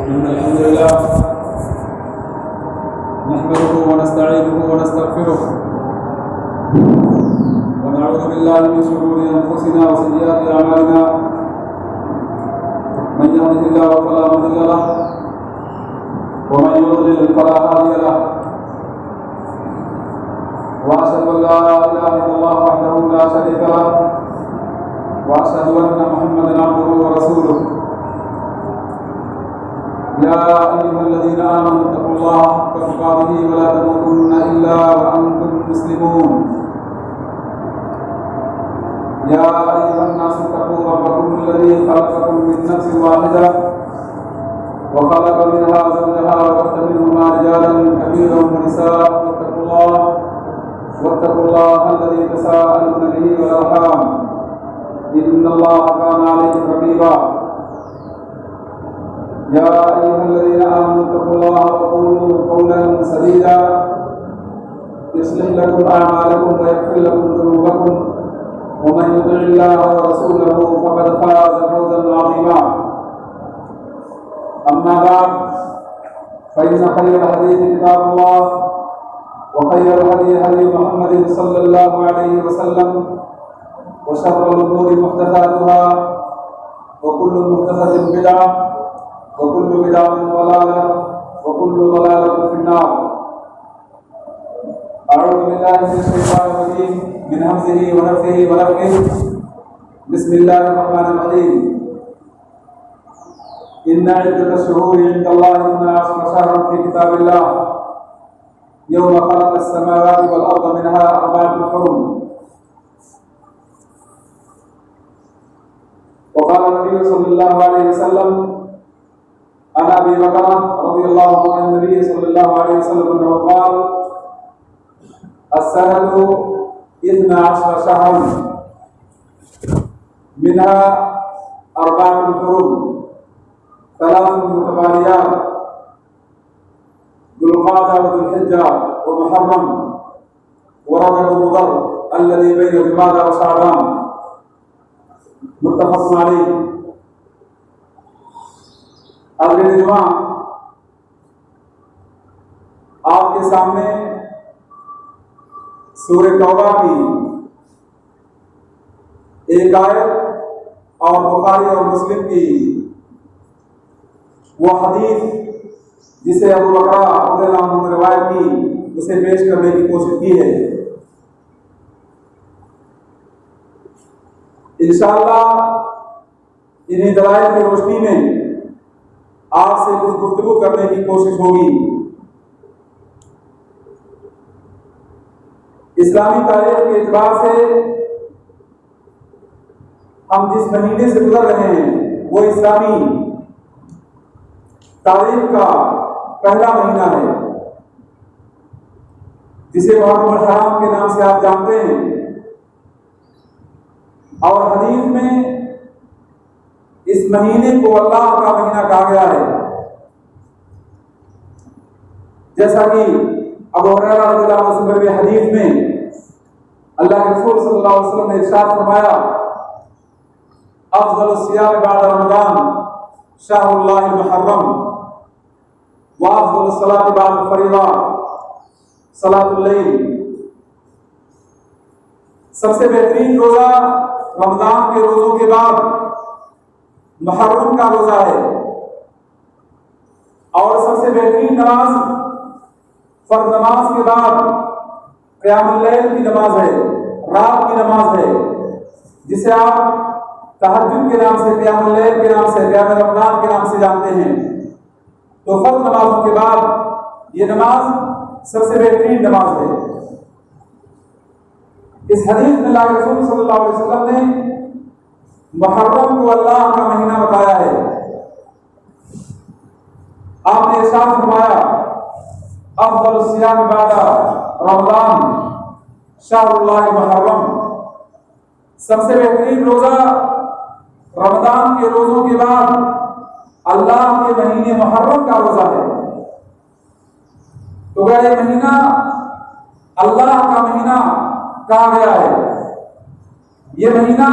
إن الحمد لله نحمده ونستعينه ونستغفره ونعوذ بالله من شرور أنفسنا وسيئات أعمالنا من يهده الله فلا مضل له ومن يضلل فلا هادي له وأشهد أن لا إله إلا الله وحده لا شريك له وأشهد أن محمدا عبده ورسوله يا أيها الذين آمنوا اتقوا الله حق تقاته ولا تموتن إلا وأنتم مسلمون يا أيها الناس اتقوا ربكم الذي خلقكم من نفس واحدة وخلق منها زوجها وبث منهما رجالا كثيرا ونساء واتقوا الله الذي تساءلون به والأرحام إن الله كان عليكم رقيبا يا أيها الذين آمنوا اتقوا الله وقولوا قولا سديدا يصلح لكم أعمالكم ويغفر لكم ذنوبكم ومن يطع الله ورسوله فقد فاز فوزا عظيما أما بعد فإن خير الحديث كتاب الله وخير الهدي هدي محمد صلى الله عليه وسلم وشر الأمور محدثاتها وكل محدثة بدعة وكل بدعة ضلالة وكل ضلالة في النار. أعوذ بالله من الشيطان الرجيم من همزه ونفخه ونفخه. بسم الله الرحمن الرحيم. إن عدة الشهور عند الله 12 شهرا في كتاب الله يوم خلق السماوات والأرض منها أربعة حرم. وقال النبي صلى الله عليه وسلم عن أبي بكر رضي الله عنه النبي صلى الله عليه وسلم أنه قال السنة 12 شهرا منها 4 حرم 3 متواليات ذو القعدة وذو الحجة ومحرم ورجب مضر الذي بين جمادى وشعبان متفق علیہ. حضرت جمعہ آپ کے سامنے سورہ توبہ کی ایک آیت اور بخاری اور مسلم کی وہ حدیث جسے ابو بکر رضی اللہ عنہ نے روایت کی اسے پیش کرنے کی کوشش کی ہے. انشاءاللہ انہیں دلائل کی روشنی میں آپ سے کچھ گفتگو کرنے کی کوشش ہوگی. اسلامی تاریخ کے اعتبار سے ہم جس مہینے سے گزر رہے ہیں وہ اسلامی تاریخ کا پہلا مہینہ ہے جسے محرم الحرام کے نام سے آپ جانتے ہیں. اور حدیث میں اس مہینے کو اللہ کا مہینہ کہا گیا ہے. جیسا کہ ابو ہریرہ رضی اللہ عنہ سے حدیث میں اللہ کے رسول صلی اللہ علیہ وسلم نے ارشاد فرمایا افضل الصیام بعد رمضان شهر اللہ المحرم وافضل الصلاة بعد الفریضہ صلاۃ اللیل. سب سے بہترین روزہ رمضان کے روزوں کے بعد محرم کا روزہ ہے اور سب سے بہترین نماز فرض نماز کے بعد قیام اللیل کی نماز ہے, رات کی نماز ہے جسے آپ تہجد کے نام سے, قیام اللیل کے نام سے, قیام رمضان کے نام سے جانتے ہیں. تو فرض نمازوں کے بعد یہ نماز سب سے بہترین نماز ہے. اس حدیث میں اللہ کے رسول صلی اللہ علیہ وسلم نے محرم کو اللہ کا مہینہ بتایا ہے. آپ نے ارشاد فرمایا افضل الصیام بعد رمضان شهر اللہ محرم. سب سے بہترین روزہ رمضان کے روزوں کے بعد اللہ کے مہینے محرم کا روزہ ہے. تو یہ مہینہ اللہ کا مہینہ کہا گیا ہے. یہ مہینہ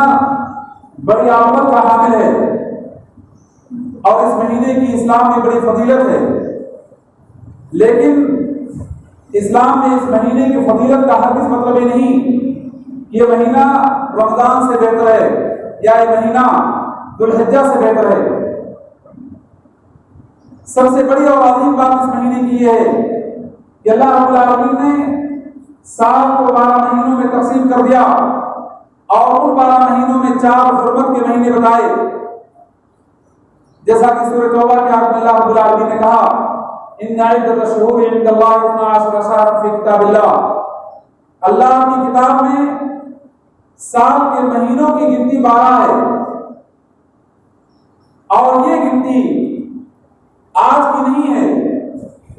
بڑی آمد کا حامل ہے. اور اس مہینے کی اسلام میں بڑی فضیلت ہے، لیکن اسلام میں اس مہینے کی فضیلت کا ہرگز مطلب یہ نہیں کہ یہ مہینہ رمضان سے بہتر ہے یا یہ مہینہ ذوالحجہ سے بہتر ہے۔ سب سے بڑی اور عظیم بات اس مہینے کی یہ ہے کہ اللہ رب العالمین نے سال کو 12 مہینوں میں تقسیم کر دیا اور ان 12 مہینوں میں 4 حرمت کے مہینے بتائے، جیسا کہ سورۃ توبہ کے آخر میں اللہ رب العالمین نے کہا ان عدۃ الشہور عند اللہ 12 شہرا فی کتاب اللہ، اللہ کی کتاب میں سال کے مہینوں کی گنتی 12 ہے، اور یہ گنتی آج کی نہیں ہے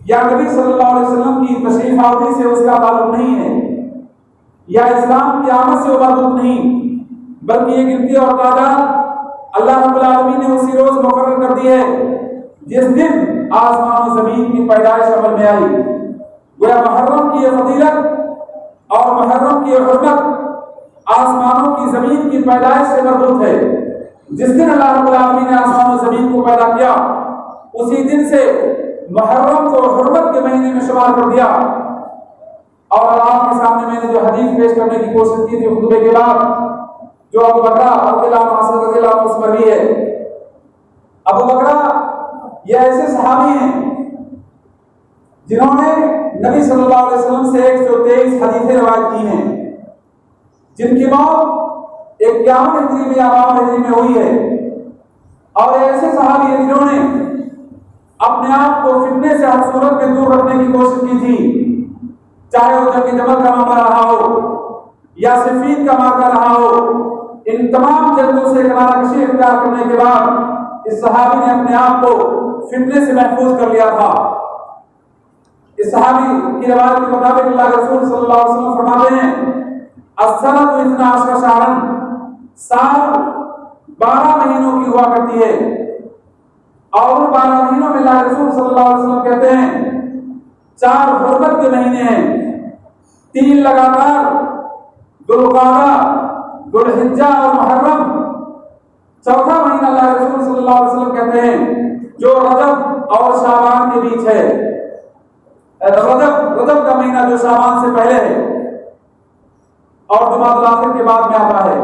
یا نبی صلی اللہ علیہ وسلم کی تشریف آوری سے اس کا تعلق نہیں ہے یا اسلام کی آمد سے وہ مربوط نہیں، بلکہ یہ گنتی اور تعداد اللہ رب العالمین نے اسی روز مقرر کر دی ہے جس دن آسمان و زمین کی پیدائش عمل میں آئی۔ گویا محرم کی یہ فضیلت اور محرم کی یہ حرمت آسمانوں کی زمین کی پیدائش سے مربوط ہے۔ جس دن اللہ رب العالمین نے آسمان و زمین کو پیدا کیا اسی دن سے محرم کو حرمت کے مہینے میں شمار کر دیا۔ اور آپ کے سامنے میں نے جو حدیث پیش کرنے کی کوشش کی تھی خطبے کے بعد، جو ابو بکرہ رضی اللہ عنہ سے مروی ہے، ابو بکرہ یہ ایسے صحابی ہیں جنہوں نے نبی صلی اللہ علیہ وسلم سے 123 حدیثیں روایت کی ہیں، جن کی موت 51 ہجری میں یا 52 ہجری میں ہوئی ہے، اور ایسے صحابی ہیں جنہوں نے اپنے آپ کو فتنے سے ہر صورت میں دور رکھنے کی کوشش کی تھی، چاہے وہ جنگ جمل کا معاملہ رہا ہو یا صفین کا معاملہ رہا ہو۔ ان تمام جنگوں سے کنارہ کشی اختیار کرنے کے بعد اس صحابی نے اپنے آپ کو فتنے سے محفوظ کر لیا تھا۔ اس صحابی کی روایت کے مطابق اللہ کے رسول صلی اللہ علیہ وسلم فرماتے ہیں السنۃ 12 شہرا، سال 12 مہینوں کی ہوا کرتی ہے، اور ان 12 مہینوں میں اللہ کے رسول صلی اللہ علیہ وسلم کہتے ہیں 4 حرمت کے مہینے ہیں، 3 لگاتار ذوالقعدہ، ذوالحجہ اور محرم، چوتھا مہینہ اللہ کے رسول صلی اللہ علیہ وسلم کہتے ہیں جو رجب اور شعبان کے بیچ ہے، رجب کا مہینہ جو شعبان سے پہلے ہے اور جمادی الاخر کے بعد میں آتا ہے۔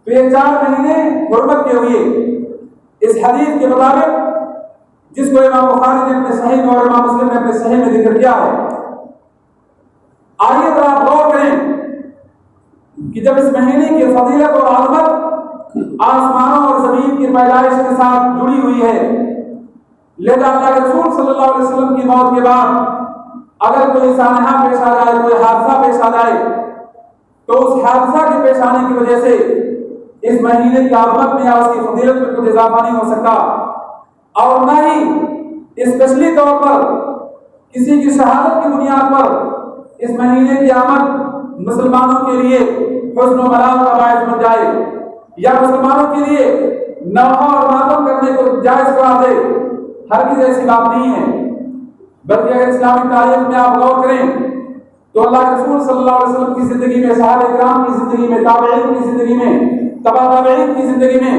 تو یہ 4 مہینے حرمت کے ہوئے اس حدیث کے مطابق، جس کو امام بخاری نے اپنے صحیح میں اور امام مسلم نے اپنے صحیح میں ذکر کیا ہے۔ آئیے ذرا آپ غور کریں کہ جب اس مہینے کی فضیلت اور عظمت آسمانوں اور زمین کی پیدائش کے ساتھ جڑی ہوئی ہے، لہذا اللہ کے رسول صلی اللہ علیہ وسلم کی موت کے بعد اگر کوئی سانحہ پیش آ جائے، کوئی حادثہ پیش آ جائے، تو اس حادثہ کے پیش آنے کی وجہ سے اس مہینے کی عظمت میں یا اس کی فضیلت میں کچھ اضافہ نہیں ہو سکتا، اور نہ ہی اسپیشلی طور پر کسی کی شہادت کی بنیاد پر اس مہینے کی آمد مسلمانوں کے لیے حسن و ملال کا باعث بن جائے یا مسلمانوں کے لیے نوحہ اور ماتم کرنے کو جائز قرار دے، ہرگز ایسی بات نہیں ہے۔ بلکہ اگر اسلامی تاریخ میں آپ غور کریں تو اللہ کے رسول صلی اللہ علیہ وسلم کی زندگی میں، صحابہ کرام کی زندگی میں، تابعین کی زندگی میں، تبع تابعین کی زندگی میں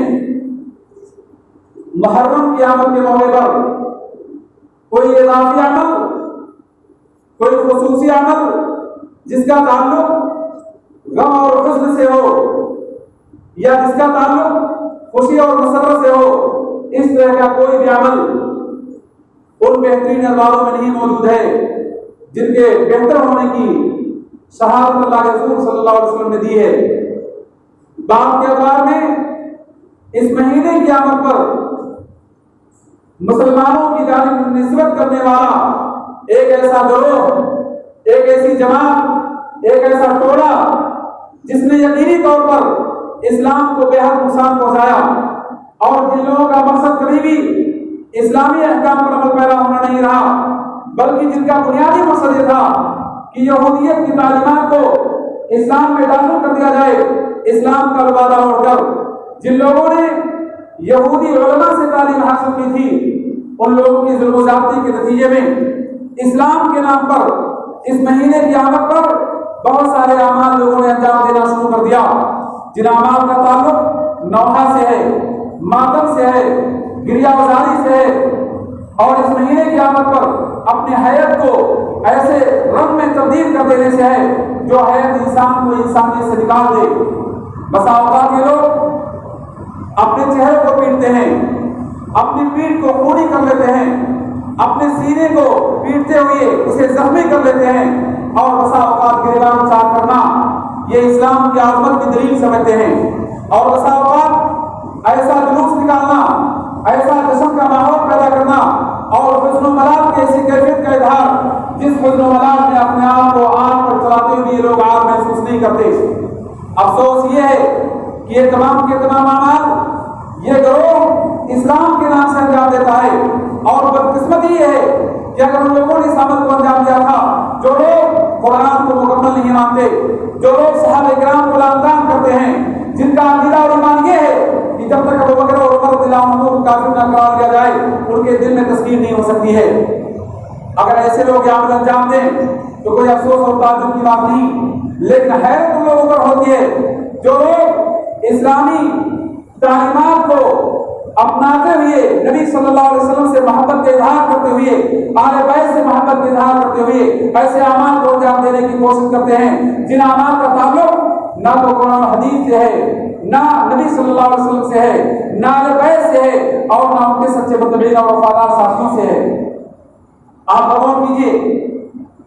محرم کی آمد کے موقع پر کوئی اضافی عمل، کوئی خصوصی عمل جس کا تعلق غم اور حزن سے ہو یا جس کا تعلق خوشی اور مسرت سے ہو، اس طرح کا کوئی بھی عمل ان بہترین انواروں میں نہیں موجود ہے جن کے بہتر ہونے کی شہادت اللہ کے رسول صلی اللہ علیہ وسلم نے دی ہے۔ بات کے اعتبار میں اس مہینے کی آمد پر مسلمانوں کی جانب نسبت کرنے والا ایک ایسا گروہ، ایک ایسی جماعت، ایک ایسا ٹولہ جس نے یقینی طور پر اسلام کو بے حد نقصان پہنچایا، اور جن لوگوں کا مقصد کبھی بھی اسلامی احکام پر عمل پیرا ہونا نہیں رہا، بلکہ جن کا بنیادی مقصد یہ تھا کہ یہودیت کی تعلیمات کو اسلام میں داخل کر دیا جائے، اسلام کا لبادہ اوڑھ کر جن لوگوں نے یہودی علماء سے تعلیم حاصل کی تھی، ان لوگوں کی ظلم و زیادتی کے نتیجے میں اسلام کے نام پر اس مہینے کی آمد پر بہت سارے اعمال لوگوں نے انجام دینا شروع کر دیا، جن اعمال کا تعلق نوحہ سے ہے، ماتم سے ہے، گریہ وزاری سے ہے، اور اس مہینے کی آمد پر اپنی حیات کو ایسے رنگ میں تبدیل کر دینے سے ہے جو حیات انسان کو انسانیت سے نکال دے۔ بسا اوقات یہ لوگ اپنے چہرے کو پیٹتے ہیں، اپنی پیٹھ کو خونی کر لیتے ہیں، اپنے سینے کو پیٹتے ہوئے اسے زخمی کر لیتے ہیں، اور بسا اوقات گریبان چاک کرنا یہ اسلام کی عظمت کی دلیل سمجھتے ہیں، اور بسا اوقات ایسا جلوس نکالنا، ایسا جشن کا ماحول پیدا کرنا اور حزن و ملال کی ایسی کیفیت کا اظہار جس حزن و ملال میں اپنے آپ کو آگ پر چلاتے ہوئے لوگ آگ محسوس نہیں کرتے۔ افسوس یہ ہے کہ یہ تمام کے تمام اعمال یہ گروہ اسلام کے نام سے انجام دیتا ہے، اور بدقسمتی یہ ہے کہ اگر ان لوگوں نے اس عمل کو انجام دیا تھا جو لوگ قرآن کو مکمل نہیں مانتے، جو لوگ صحابہ کرام کو لعن کرتے ہیں، جن کا عقیدہ اور ایمان یہ ہے کہ جب تک ابو بکر اور عمر رضی اللہ عنہ کو کافر نہ قرار دیا جائے ان کے دل میں تسکین نہیں ہو سکتی ہے۔ اگر ایسے لوگ یہ عمل انجام دیں تو کوئی افسوس اور تعجب کی بات نہیں، لیکن حیرت ان لوگوں پر ہوتی ہے جو لوگ اسلامی تعلیمات کو اپناتے ہوئے نبی صلی اللہ علیہ وسلم سے محبت کا اظہار کرتے ہوئے، اہل بیت سے محبت کا اظہار کرتے ہوئے ایسے اعمال کو انجام دینے کی کوشش کرتے ہیں جن اعمال کا تعلق نہ تو قرآن حدیث سے ہے، نہ نبی صلی اللہ علیہ وسلم سے ہے، نہ اہل بیت سے ہے، اور نہ ان کے سچے متبعین اور وفادار ساتھیوں سے ہے۔ آپ غور کیجیے،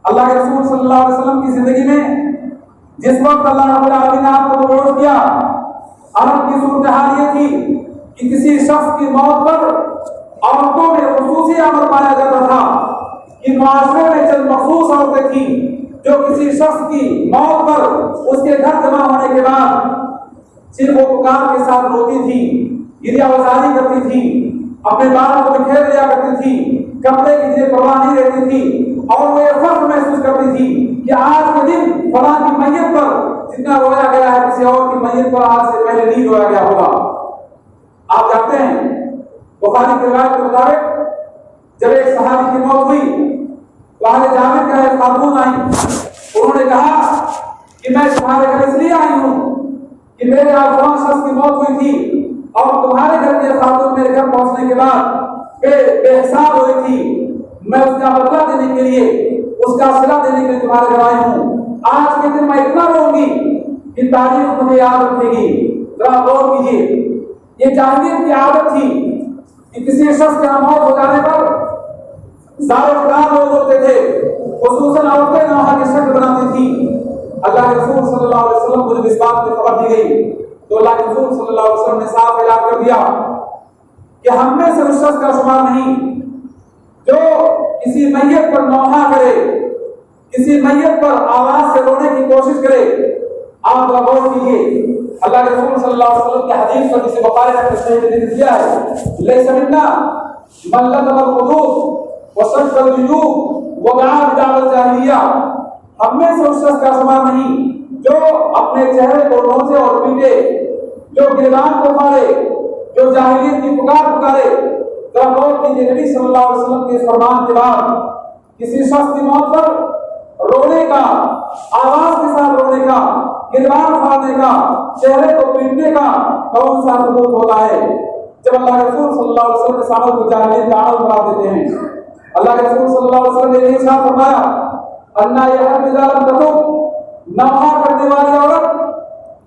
اللہ کے رسول صلی اللہ علیہ وسلم کی زندگی میں جس وقت اللہ رب العالمین نے آپ کو مبعوث کیا، عرب کی صورتحال یہ تھی کہ کسی شخص کی موت پر عورتوں میں خصوصی عمل پایا جاتا تھا کہ معاشرے میں چند مخصوص عورتیں تھیں جو کسی شخص کی موت پر اس کے گھر جمع ہونے کے بعد چیخ و پکار کے ساتھ روتی تھی، گریہ وزاری کرتی تھی، اپنے بال کو بکھیر لیا کرتی تھی، کپڑے کی جیب پرواہ نہیں رہتی تھی، اور وہ یہ فخر محسوس کرتی تھی کہ آج کے دن فلاں کی میت پر جتنا رویا گیا ہے کسی اور کی میت پر آج سے پہلے نہیں رویا گیا ہوگا۔ آپ جانتے ہیں بخاری کی روایت کے مطابق جب ایک صحابی کی موت ہوئی تو اہل جامع کا ایک خاتون آئی، انہوں نے کہا کہ میں تمہارے گھر اس لیے آئی ہوں کہ میرے یہاں فلاں شخص کی موت ہوئی تھی اور تمہارے گھر کی خاتون میرے گھر پہنچنے کے بعد بے حساب ہوئی تھی، میں اس کا بدلہ دینے کے لیے، اس کا صلہ دینے کے لیے تمہارے گھر آئی ہوں۔ آج کے دن میں اتنا روں گی کہ تاریخ مجھے یاد رکھے گی۔ ذرا غور کیجیے، یہ جاہلیت کی عادت تھی کہ کسی شخص کا موت ہو جانے پر زارقدار لوگ ہوتے تھے، خصوصاً عورتیں نوحہ کی شکل بناتی تھیں۔ اللہ کے رسول صلی اللہ علیہ وسلم کو جب اس بات کی خبر دی گئی تو اللہ کے رسول صلی اللہ علیہ وسلم نے صاف اعلان کر دیا کہ ہم میں سے اس شخص کا شمار نہیں جو کسی میت پر نوحہ کرے، کسی میت پر آواز سے رونے کی کوشش کرے۔ آپ غور کیجیے، اللہ کے رسول صلی اللہ علیہ وسلم کی حدیث پر جسے بخاری نے تصحیح میں ذکر کیا ہے، لیس منا من لطم القلوب وشق الجیوب ودعا بدعوى الجاہلیہ، ہم میں سے اس شخص کا شمار نہیں جو اپنے چہرے کو نوچے اور پیٹے، جو گریبان کو پھاڑے، جو جاہلیت کی پکار پکارے۔ ذرا غور کیجیے، نبی صلی اللہ علیہ وسلم کے اس فرمان کے بعد کسی شخص کی موت پر رونے کا، آواز کے ساتھ رونے کا، گریبان پھاڑنے کا، چہرے کو پیٹنے کا کون سا ثبوت ہوتا ہے؟ جب اللہ کے رسول صلی اللہ علیہ وسلم اس عمل کو جاہلیت کا عمل قرار دیتے ہیں۔ اللہ کے رسول صلی اللہ علیہ وسلم نے ارشاد فرمایا، انا یحب اذا لم تتب، نوحہ کرنے والی عورت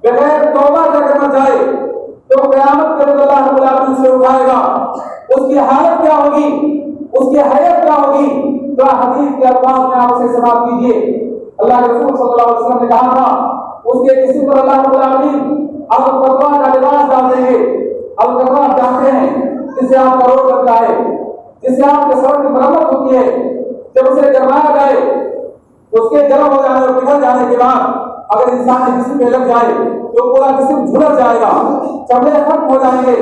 بغیر توبہ کے اگر نہ جائے تو قیامت کے روز اللہ رب العالمین سے اٹھائے گا۔ اس کی حالت کیا ہوگی، اس کی حیت کیا ہوگی؟ تو حدیث کے الفاظ میں آپ سے سماعت کیجیے۔ اللہ کے رسول صلی اللہ علیہ وسلم نے کہا تھا اس کے جسم پر اللہ رب العالمین القرا کا لباس ڈال دیں گے۔ القرا جانتے ہیں جسے آپ کا روڈ لگتا ہے، جسے آپ کے سڑک کی مرمت ہوتی ہے، جب اسے گرمایا جائے اس کے گرم ہو جانے اور پگھل جانے کے بعد اگر انسان کے جسم پہ لگ جائے تو پورا جسم جھلس جائے گا، چمڑے ختم ہو جائیں گے،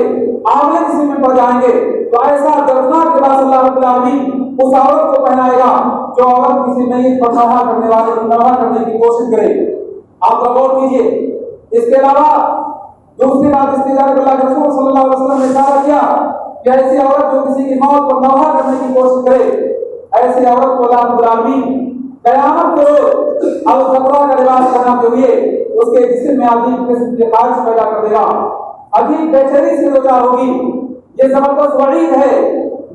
آملے جسم میں پڑ جائیں گے۔ تو ایسا دردناک لباس اللہ رب العالمین اس عورت کو پہنائے گا جو عورت کسی میت پر نوحہ کرنے والے کو نوحہ کرنے کی کوشش کرے۔ آپ غور کیجیے۔ اس کے علاوہ دوسری بات اس کے جانب اللہ کے رسول صلی اللہ علیہ وسلم نے اشارہ کیا کہ ایسی عورت جو کسی کی موت پر نوحہ کرنے کی کوشش کرے، ایسی عورت کو اللہ رب العالمین قیامت کو الخطرہ کا لباس پہناتے ہوئے اس کے جسم میں عجیب قسم کی خواہش پیدا کر دے گا، عجیب بے چینی سے دوچار ہوگی۔ یہ زبردست وعید ہے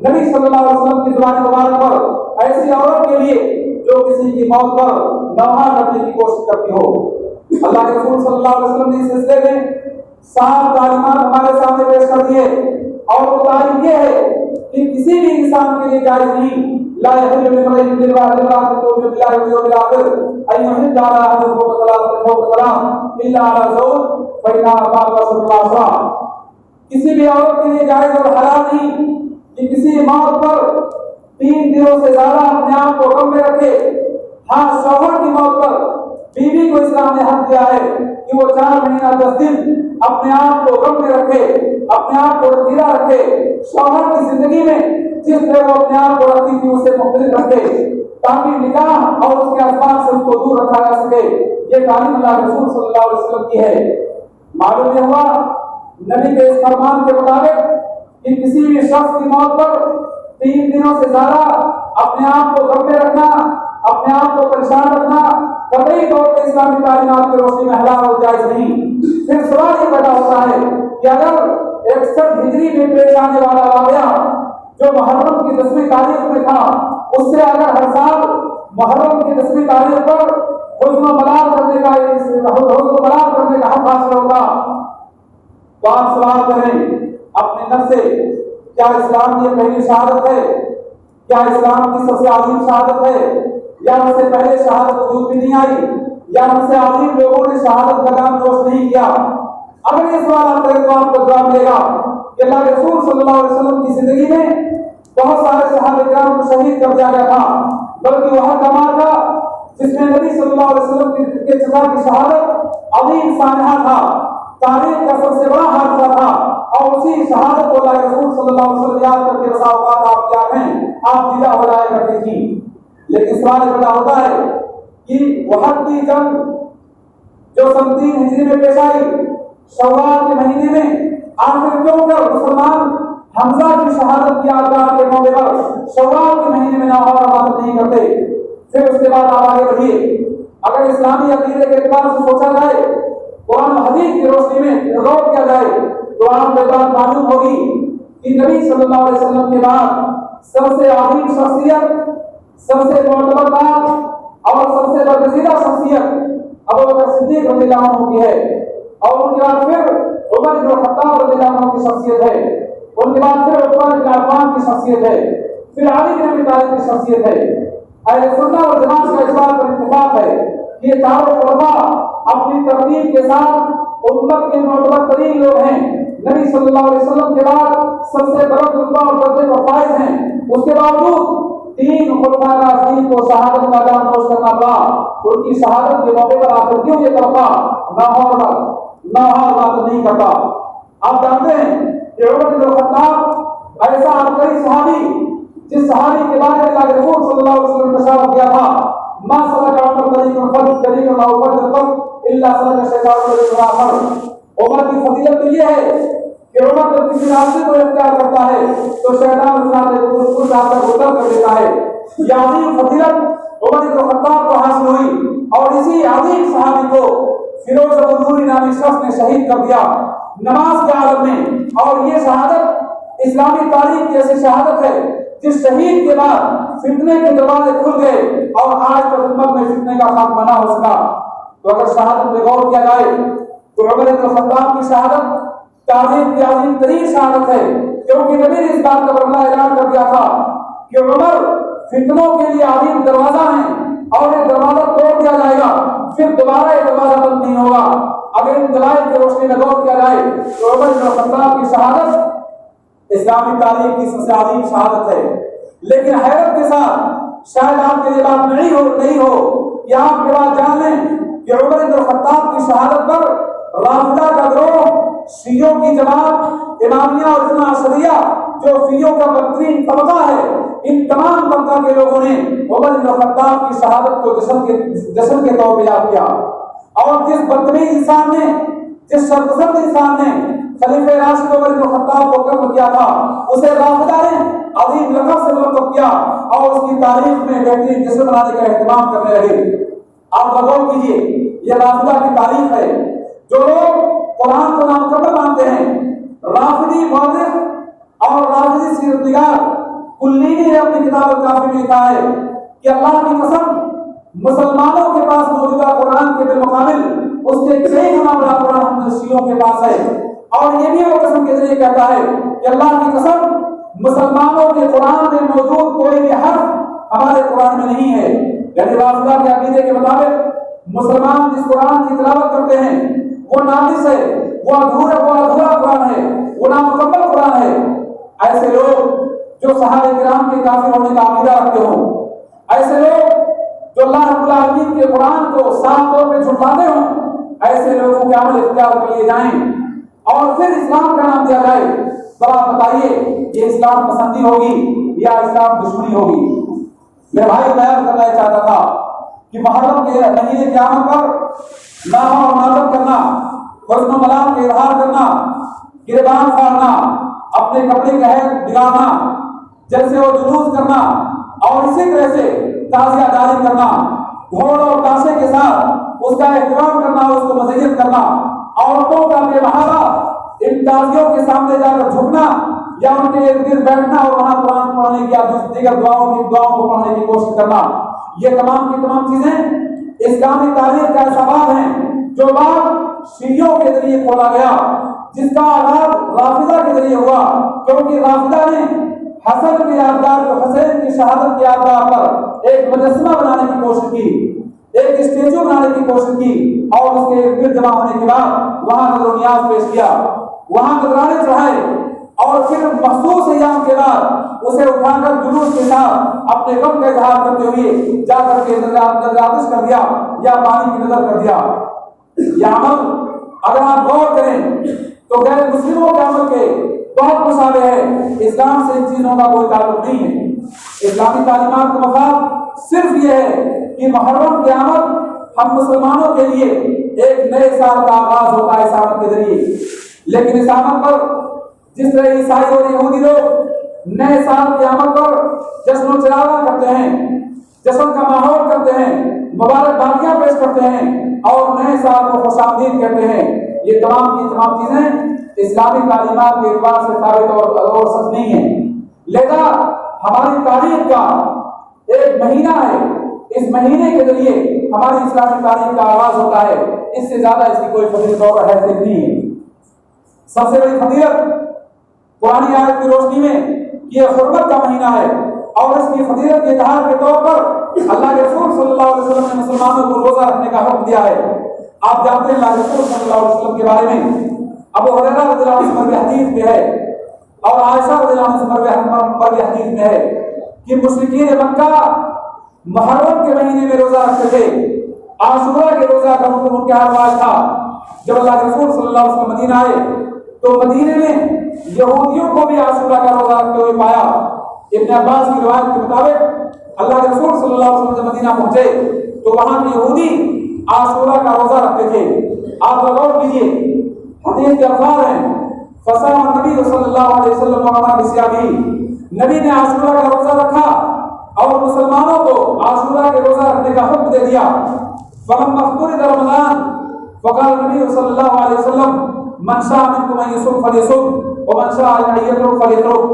نبی صلی اللہ علیہ وسلم کی زبان مبارک پر ایسی عورت کے لیے جو کسی کی موت پر نوحہ کرنے کی کوشش کرتی ہو۔ اللہ کے رسول صلی اللہ علیہ وسلم نے اس سلسلے میں 7 تعلیمات ہمارے سامنے پیش کر دیے، اور وہ تعلیم یہ ہے کہ کسی بھی انسان کے لیے جائز نہیں، لا يحل لامرئ بالواحد تؤمن بالله واليوم الآخر أن يحل على أحد فوق ثلاث إلا على زوج فإنها طاهرة للأعصاب۔ کسی بھی عورت کے لیے جائز اور حلال نہیں کہ کسی مرد پر 3 دنوں سے زیادہ اپنے آپ کو غم میں رکھے۔ ہاں، شوہر کی موت پر بیوی کو اسلام نے حق دیا ہے کہ وہ 4 مہینہ 10 دن اپنے آپ کو غم میں رکھے، اپنے آپ کو رکھیلا رکھے، شوہر کی زندگی میں جس طرح وہ اپنے آپ کو رکھی تھی اسے مختلف رکھے، تاکہ نکاح اور اس کے اسباب سے اس کو دور رکھا جا سکے۔ یہ تعلیم اللہ کے رسول صلی اللہ علیہ وسلم کی ہے۔ معلوم یہ ہوا نبی کے اس فرمان کے مطابق کہ کسی بھی شخص کی موت پر 3 دنوں سے زیادہ اپنے آپ کو غم میں رکھنا، اپنے آپ کو پریشان رکھنا قطعی طور پہ اسلامی تعلیمات کی روشنی میں حلال اور جائز نہیں۔ پھر سوال یہ پیدا ہوتا ہے کہ اگر 61 ہجری میں پیش آنے والا واقعہ جو محرم کی 10ویں تاریخ میں تھا، اس سے اگر ہر سال محرم کی 10ویں تاریخ پر حزن و ملال کرنے کا حق حاصل ہوگا، تو آپ سوال کریں اپنے نفس سے، کیا اسلام کی یہ پہلی شہادت ہے؟ کیا اسلام کی سب سے عظیم شہادت ہے؟ یا اس سے پہلے شہادت وجود بھی نہیں آئی؟ یا ان سے عظیم لوگوں نے شہادت کا نام نوش نہیں کیا؟ اگر یہ سوال آپ کریں تو آپ کو جواب ملے گا کہ اللہ کے رسول صلی اللہ علیہ وسلم کی زندگی میں بہت سارے صحابہ کرام کو شہید کر دیا گیا تھا، بلکہ وہ کمال تھا جس میں نبی صلی اللہ علیہ وسلم کے چچا کی شہادت عظیم سانحہ تھا، تاریخ کا سب سے بڑا حادثہ تھا، اور اسی شہادت کو اللہ کے رسول صلی اللہ علیہ وسلم یاد کر کے بسا اوقات آپ کیا ہیں آپ دیدہ ہو جایا کرتی تھی۔ لیکن سوال پیدا ہوتا ہے کہ وحد کی جنگ جو 3 ہجری میں پیش آئی شوال کے مہینے میں، آخر کیوں کر مسلمان حمزہ کی شہادت کی یادگار کے موقع پر شوال کے مہینے میں نوحہ عبادت نہیں کرتے؟ پھر اس کے بعد آپ آگے بڑھیے، اگر اسلامی عقیدے کے اعتبار سے سوچا جائے، قرآن و حدیث کی روشنی میں غور کیا جائے، تو آپ کو بات معلوم ہوگی کہ نبی صلی اللہ علیہ وسلم کے بعد سب سے عظیم شخصیت، سب سے معتبر بات اور سب سے برگزیدہ شخصیت ابوبکر صدیق رضی اللہ عنہ کی ہے، اور ان کے بعد پھر عمر بن الخطاب رضی اللہ عنہ کی شخصیت ہے، ان کے بعد پھر عثمان بن عفان کی شخصیت ہے، پھر علی بن ابی طالب کی شخصیت ہے۔ اہل سنت و جماعت کا اس بات پر اتفاق ہے کہ یہ چاروں خلفاء اپنی ترتیب کے ساتھ امت کے معتبر ترین لوگ ہیں، نبی صلی اللہ علیہ وسلم کے بعد سب سے بڑا رتبہ اور درجے پر فائز ہیں۔ اس کے باوجود 3 خلفاء راشدین کو شہادت کا نام نوش کرنا پڑا۔ ان کی شہادت کے موقع پر آخر کیوں یہ طبقہ نوحہ عبادت نہیں کرتا؟ آپ جانتے ہیں کہ عمر بن الخطاب ایسا عبقری صحابی جس صحابی کے بارے میں اللہ کے رسول صلی اللہ علیہ وسلم نے بشارت دیا تھا، ما سلک عمر طریقا او فجرا الا سلک الشیطان طریقا آخر۔ عمر کی فضیلت تو یہ ہے کہ عمر جب کسی راستے کو اختیار کرتا ہے تو شیطان اس راستے کو گزر کر دیتا ہے۔ یہ عظیم فضیلت عمر بن الخطاب کو حاصل ہوئی، اور اسی عظیم صحابی کو فیروز غنوری نامی شخص نے شہید کر دیا نماز کے عالم میں۔ اور یہ شہادت اسلامی تاریخ کی ایسی شہادت ہے جس شہید کے بعد فتنے کے دروازے کھل گئے اور آج تک امت میں فتنے کا خاتمہ نہ ہو سکا۔ تو اگر شہادت پہ غور کیا جائے تو عمر بن الخطاب کی شہادت تاریخ کی عظیم ترین شہادت ہے، کیونکہ نبی نے اس بات کا بڑا اعلان کر دیا تھا کہ عمر فتنوں کے لیے عظیم دروازہ ہیں، اور یہ دروازہ توڑ دیا جائے گا، پھر دوبارہ یہ دروازہ بند نہیں ہوگا۔ اگر ان دلائل کی روشنی میں غور کیا جائے تو عمر بن الخطاب کی شہادت اسلامی تاریخ کی سب سے عظیم شہادت ہے۔ لیکن حیرت کے ساتھ شاید آپ کے لیے بات نہیں ہو کہ آپ کے بعد جان لیں کہ عمر بن الخطاب کی شہادت پر رافضہ کا گروہ، شیعوں کی جماعت امامیہ اور اثنا عشریہ جو شیعوں کا بدترین طبقہ ہے، ان تمام طبقہ کے لوگوں نے عمر بن الخطاب کی شہادت کو جشن کے طور پہ یاد کیا۔ اور جس بدتمیز انسان نے، جس شرپسند انسان نے خلیفہ راشد عمر بن الخطاب کو قتل کیا تھا، اسے رافضہ نے عظیم لقب سے ملقب کیا اور اس کی تاریخ میں بہترین جشن منانے کا اہتمام کرنے لگے۔ آپ غور کیجیے، یہ رافضہ کی تاریخ ہے۔ جو لوگ قرآن کو نامکمل مانتے ہیں، رافضی مورخ اور رافضی سیرت نگار کلینی نے اپنی کتاب الکافی میں لکھا ہے کہ اللہ کی قسم مسلمانوں کے پاس موجودہ قرآن کے بالمقابل اس سے کئی گنا بڑا قرآن ہم شیعوں کے پاس ہے. اور یہ بھی وہ قسم کے ذریعے کہتا ہے کہ اللہ کی قسم مسلمانوں کے قرآن میں موجود کوئی بھی حرف ہمارے قرآن میں نہیں ہے. یعنی رافضہ کے عقیدے کے مطابق مسلمان جس قرآن کی تلاوت کرتے ہیں وہ ناقص ہے، وہ ادھورا قرآن ہے، وہ نامکمل قرآن ہے. ایسے لوگ جو صحابہ کرام کے کافر ہونے کا عقیدہ رکھتے ہوں، ایسے لوگ جو اللہ رب العالمین کے قرآن کو صاف طور پہ جھٹلاتے ہوں، ایسے لوگوں کے عمل اختیار کر لیے جائیں اور پھر اسلام کا نام دیا جائے. ذرا بتائیے یہ اسلام پسندی ہوگی یا اسلام دشمنی ہوگی؟ میرے بھائی بیان کرنا چاہتا تھا کہ محرم کے مہینے کے آمد پر ناحہ و نادر کرنا، حزن و ملال کا اظہار کرنا، گریبان پھاڑنا، اپنے کپڑے کا حید بگاڑنا، جلسے و جلوس کرنا اور اسی طرح سے تعزیہ جاری کرنا، ڈھول اور تاشے کے ساتھ اس کا احترام کرنا، اس کو مزین کرنا، عورتوں کا بے بہارا ان تازیوں کے سامنے جا کر جھکنا یا ان کے ارد گرد بیٹھنا اور وہاں قرآن پڑھنے کی یا دیگر دعاؤں کو پڑھنے کی کوشش کرنا، یہ تمام کی تمام چیزیں اسلامی تاریخ کا ایسا باب ہیں جو باب شیعوں کے ذریعے کھولا گیا، جس کا آغاز رافضہ کے ذریعے ہوا. کیونکہ رافضہ نے حسن کی یادگار کو، حسین کی شہادت کی یادگار پر ایک مجسمہ بنانے کی کوشش کی، ایک اسٹیچو بنانے کی کوشش کی اور اس کے ارد جمع ہونے کے بعد وہاں نظر و نیاز پیش کیا، وہاں نذرانے چڑھائے اور پھر مخصوص ایام کے بعد اسے اٹھا کر جلوس کے ساتھ اپنے غم کا اظہار کرتے ہوئے جا کر کے نظر آتش کر دیا یا پانی کی نظر کر دیا. یہ عمل اگر آپ غور کریں تو غیر مسلموں کے عمل کے بہت مشابہ ہے. اسلام سے ان چیزوں کا کوئی تعلق نہیں ہے. اسلامی تعلیمات کا مفاد صرف یہ ہے کہ محرم کی آمد ہم مسلمانوں کے لیے ایک نئے سال کا آغاز ہوتا ہے اس آمد کے ذریعے. لیکن اس آمد پر جس طرح عیسائی اور یہودی لوگ نئے سال کی آمد پر جشن و چراغاں کرتے ہیں، جشن کا ماحول کرتے ہیں، مبارکبادیاں پیش کرتے ہیں اور نئے سال کو خوش آمدید کہتے ہیں، یہ تمام کی تمام چیزیں اسلامی تعلیمات کے اعتبار سے ثابت اور سچ نہیں ہیں. لہذا ہماری تاریخ کا ایک مہینہ ہے، اس مہینے کے ذریعے ہماری اسلامی تاریخ کا آغاز ہوتا ہے. اس سے زیادہ اس کی کوئی فضیلت اور حیثیت نہیں ہے. سب سے بڑی فضیلت قرآن آیت کی روشنی میں یہ حرمت کا مہینہ ہے اور اس کی فضیلت کے اظہار کے طور پر اللہ کے رسول صلی اللہ علیہ وسلم نے مسلمانوں کو روزہ رکھنے کا حکم دیا ہے. آپ جانتے ہیں اللہ کے رسول صلی اللہ علیہ وسلم کے بارے میں ابو ہریرہ رضی اللہ عنہ سے مروی حدیث میں ہے اور عائشہ رضی اللہ عنہ سے مروی حدیث میں ہے کہ مشرکین مکہ محرم کے مہینے میں روزہ رکھتے تھے. عاشورہ کے روزہ کا حکم ان کے ہر رواج تھا. جب اللہ کے رسول صلی اللہ علیہ وسلم مدینہ آئے تو مدینے میں یہودیوں کو بھی عاشورہ کا روزہ رکھتے ہوئے پایا. ابن عباس کی روایت کے مطابق اللہ کے رسول صلی اللہ علیہ وسلم جب مدینہ پہنچے تو وہاں کے یہودی عاشورہ کا روزہ رکھتے تھے. آپ غور کیجیے، حدیث کے الفاظ ہیں فصام النبی صلی اللہ علیہ وسلم وعمر بسیابی، نبی نے عاشورہ کا روزہ رکھا اور مسلمانوں کو عاشورہ کے روزہ رکھنے کا حکم دے دیا. فلما افترض رمضان فقال النبي صلى الله عليه وسلم من شاء منكم ان يصوم فليصوم ومن شاء ان يترك فليترك.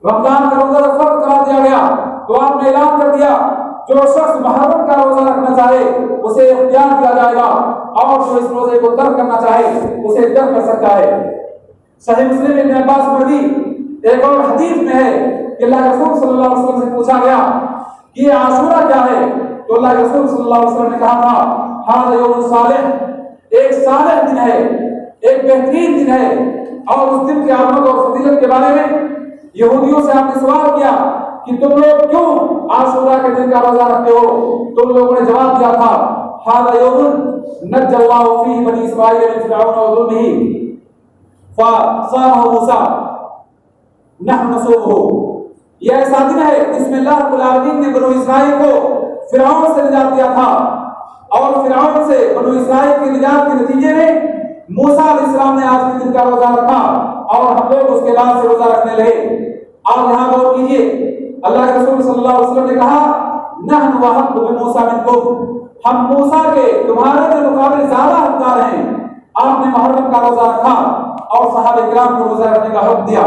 رمضان کا روزہ فرض قرار دیا گیا تو آپ نے اعلان کر دیا جو شخص محرم کا روزہ رکھنا چاہے اسے اختیار دیا جائے گا اور جو اس روزے کو ترک کرنا چاہے اسے ترک کر سکتا ہے. صحیح مسلم ابن عباس مروی ایک اور حدیث میں ہے کہ اللہ کے رسول صلی اللہ علیہ وسلم سے پوچھا گیا کہ یہ عاشورہ کیا ہے تو اللہ کے رسول صلی اللہ علیہ وسلم نے کہا تھا ہذا یوم صالح، ایک صالح دن ہے، ایک بہترین دن ہے. اور اس دن کی آمد اور فضیلت کے بارے میں یہودیوں سے آپ نے سوال کیا کہ تم لوگ کیوں عاشورہ کے دن کا روزہ رکھتے ہو؟ تم لوگوں نے جواب دیا تھا هذا يوم نجى الله فيه بني اسرائيل من فرعون وظلمه فصامه موسى نحن نصومه. یہ ایسا دن ہے جس میں اللہ رب العالمین نے بنو اسرائیل کو فرعون سے نجات دیا تھا اور فرعون سے بنو اسرائیل کی نجات کے نتیجے میں موسیٰ علیہ السلام نے آج کے دن کا روزہ رکھا اور ہم لوگ اس کے بعد سے روزہ رکھنے لگے. آپ یہاں غور کیجیے، اللہ کے رسول صلی اللہ علیہ وسلم نے کہا نحن وحق بموسیٰ منکم، ہم موسیٰ کے تمہارے کے مقابلے زیادہ حقدار ہیں. آپ نے محرم کا روزہ رکھا اور صحابہ کرام کو روزہ رکھنے کا حکم دیا.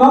9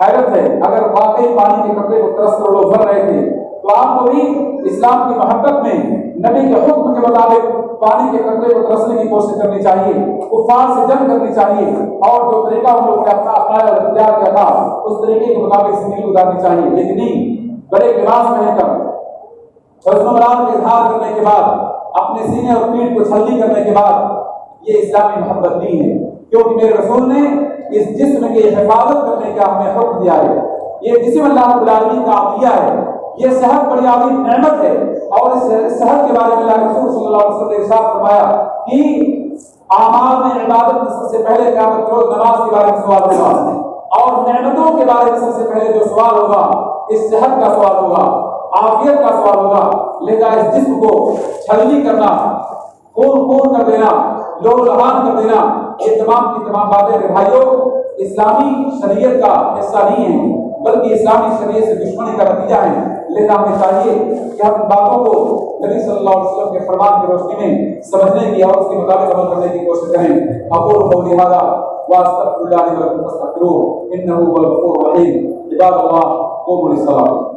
حیرت ہے، اگر واقعی پانی کے قطرے کو ترس کر لوگ بھر رہے تھے تو آپ کو بھی اسلام کی محبت میں نبی کے حکم کے مطابق پانی کے قطرے کو ترسنے کی کوشش کرنی چاہیے، کفار سے جنگ کرنی چاہیے، اور جو طریقہ ہم لوگوں نے اپنایا اور اختیار کیا تھا اس طریقے کے مطابق زندگی گزارنی چاہیے۔ لیکن نہیں، بڑے لباس پہن کر حسن و مراد کا اظہار کرنے کے بعد، اپنے سینے اور پیٹھ کو چھلنی کرنے کے بعد، یہ اسلامی محبت نہیں ہے، کیونکہ میرے رسول نے اس جسم کی حفاظت کرنے کا ہمیں حکم دیا ہے۔ یہ جسم اللہ رب العالمین کا عطیہ ہے، یہ صحت بڑی عظیم نعمت ہے، اور اس صحت کے بارے میں اللہ کے رسول صلی اللہ علیہ وسلم نے ارشاد فرمایا کہ اعمال میں عبادت میں سب سے پہلے قیامت کے روز نماز کے بارے میں سوال ہوگا، اور نعمتوں کے بارے میں سب سے پہلے جو سوال ہوگا اس صحت کا سوال ہوگا، عافیت کا سوال ہوگا۔ لہذا اس جسم کو چھلنی کرنا، خون کر دینا، لہو لہان کر دینا، یہ تمام کی تمام باتیں میرے بھائیوں اسلامی شریعت کا حصہ نہیں ہے، بلکہ اسلامی شریعت سے دشمنی کا نتیجہ ہے۔ لہذا ہمیں چاہیے کہ ہم ان باتوں کو نبی صلی اللہ علیہ وسلم کے فرمان کی روشنی میں سمجھنے کی اور اس کے مطابق عمل کرنے کی کوشش کریں۔ اقول قولی ھذا واستغفر اللہ لي ولكم فاستغفروه انه هو الغفور الرحيم۔ عباد الله قوموا للصلاة۔